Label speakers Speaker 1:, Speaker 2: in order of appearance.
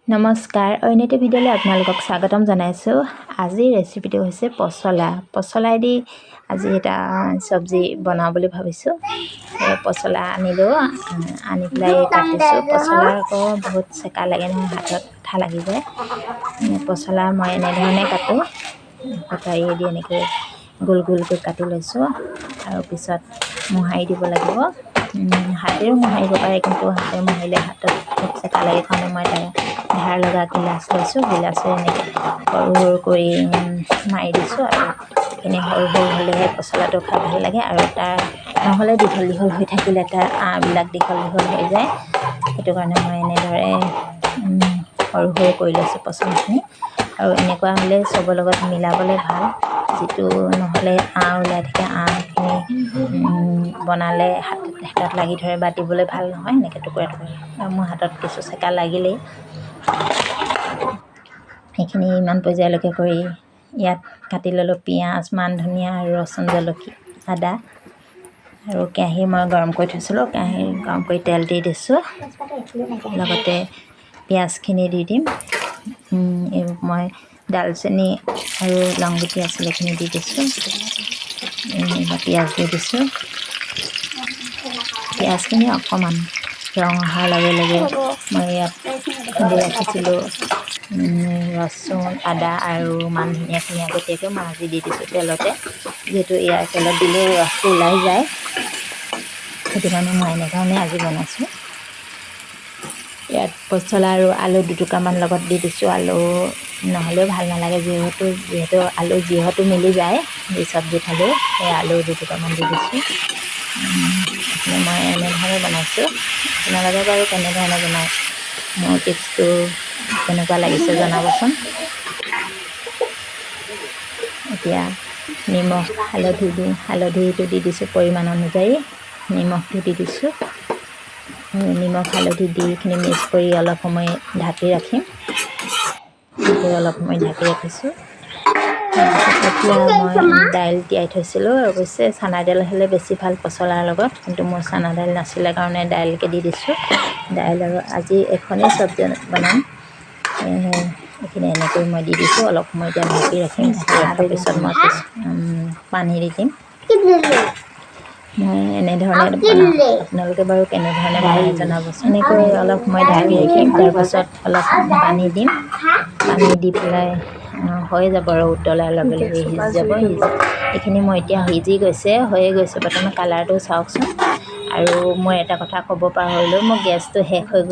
Speaker 1: নমস্কাৰ, অন্য এটা ভিডিঅ'লৈ আপোনালোকক স্বাগতম জনাইছোঁ। আজিৰ ৰেচিপিটো হৈছে পচলাইদি আজি এটা চব্জি বনাওঁ বুলি ভাবিছোঁ। পচলা আনিলোঁ, আনি পেলাই কাটিছোঁ। পচলা আকৌ বহুত চেকা লাগে নহয়, হাতত ঠা লাগি যায়। পচলা মই এনেধৰণে কাটোঁ, কটাৰীয়েদি এনেকৈ গোল গোলকৈ কাটি লৈছোঁ। আৰু পিছত মোহাৰি দিব লাগিব। হাতেৰেও মোহাৰিব পাৰে, কিন্তু হাতেৰে মোহাৰিলে হাতত খুব চেকা লাগে কাৰণে মই ধাৰ লগা গিলাচ লৈছোঁ। গিলাচে এনেকৈ সৰু সৰু কৰি মাৰি দিছোঁ। আৰু এইখিনি সৰু সৰু হ'লেহে পচলাটো খাই ভাল লাগে, আৰু তাৰ নহ'লে দীঘল দীঘল হৈ থাকিলে তাৰ আঁবিলাক দীঘল দীঘল হৈ যায়। সেইটো কাৰণে মই এনেদৰে সৰু সৰু কৰি লৈছোঁ পচলাখিনি। আৰু এনেকুৱা হ'লে চবৰ লগত মিলাবলৈ ভাল, যিটো নহ'লে আঁহ ওলাই থাকে, আঁহখিনি বনালে হাতত লাগি ধৰে, বাটিবলৈ ভাল নহয়। এনেকৈ টুকুৰা টুকুৰা, আৰু মোৰ হাতত কিছু চেকা লাগিলেই। সেইখিনি ইমান পৰ্যায়লৈকে কৰি ইয়াত কাটি ল'লোঁ পিঁয়াজ, মান ধনিয়া আৰু ৰচুন, জলকীয়া, আদা। আৰু কেৰাহী মই গৰম কৰি থৈছিলোঁ, কেৰাহী গৰম কৰি তেল দি দিছোঁ। লগতে পিঁয়াজখিনি দি দিম। মই দালচেনি আৰু লংগুটি আছিলে, এইখিনি দি দিছোঁ। পিঁয়াজ দি দিছোঁ। পিঁয়াজখিনি অকণমান ৰং অহাৰ লগে লগে মই ইয়াত খুন্দি ৰাখিছিলোঁ ৰচুন, আদা আৰু মান ধনিয়াখিনি আগতীয়াকৈ মই আজি দি দিছোঁ তেলতে, যিহেতু ইয়াৰ তেলত দিলেও ৰসটো ওলাই যায়। সেইটো কাৰণে মই এনেধৰণে আজি বনাইছোঁ। ইয়াত পচলা আৰু আলু দুটুকামান লগত দি দিছোঁ। আলু নহ'লেও ভাল নালাগে, যিহেতু আলু যিহেতু মিলি যায় যি চব্জি খালেও। সেই আলু দুটুকামান দি দিছোঁ। মই এনেধৰণে বনাইছোঁ। আপোনালোকে বাৰু কেনেধৰণে বনায়, মোৰ টিপছটো কেনেকুৱা লাগিছে জনাবচোন। এতিয়া নিমখ হালধি দিওঁ, হালধিটো দি দিছোঁ পৰিমাণ অনুযায়ী, নিমখটো দি দিছোঁ। নিমখ হালধি দি এইখিনি মিক্স কৰি অলপ সময় ঢাকি ৰাখিম। অলপ সময় ঢাকি ৰাখিছোঁ। এতিয়া মই দাইল তিয়াই থৈছিলোঁ, অৱশ্যে চানা দাইল হ'লে বেছি ভাল পচলাৰ লগত, কিন্তু মোৰ চানা দাইল নাছিলে কাৰণে দাইলকে দি দিছোঁ। দাইল আৰু আজি এখনেই চব্জি বনাম, এইখিনি এনেকৈ মই দি দিছোঁ। অলপ সময় এতিয়া ঢাকি ৰাখিম। ঢাকি ৰখাৰ পিছত মই পানী দি দিম। মই এনেধৰণে বনাওঁ, আপোনালোকে বাৰু কেনেধৰণে বনাই জনাবচোন। এনেকৈ অলপ সময় ঢাকি ৰাখিম, তাৰপিছত অলপ পানী দিম। পানী দি পেলাই হৈ যাব আৰু উতলাৰ লগে লগে সিজি যাব। এইখিনি মই এতিয়া সিজি গৈছে, হৈয়ে গৈছে। প্ৰথমে কালাৰটো চাওকচোন। আৰু মই এটা কথা ক'ব পাহৰিলোঁ, মোৰ গেছটো শেষ হৈ গ'ল।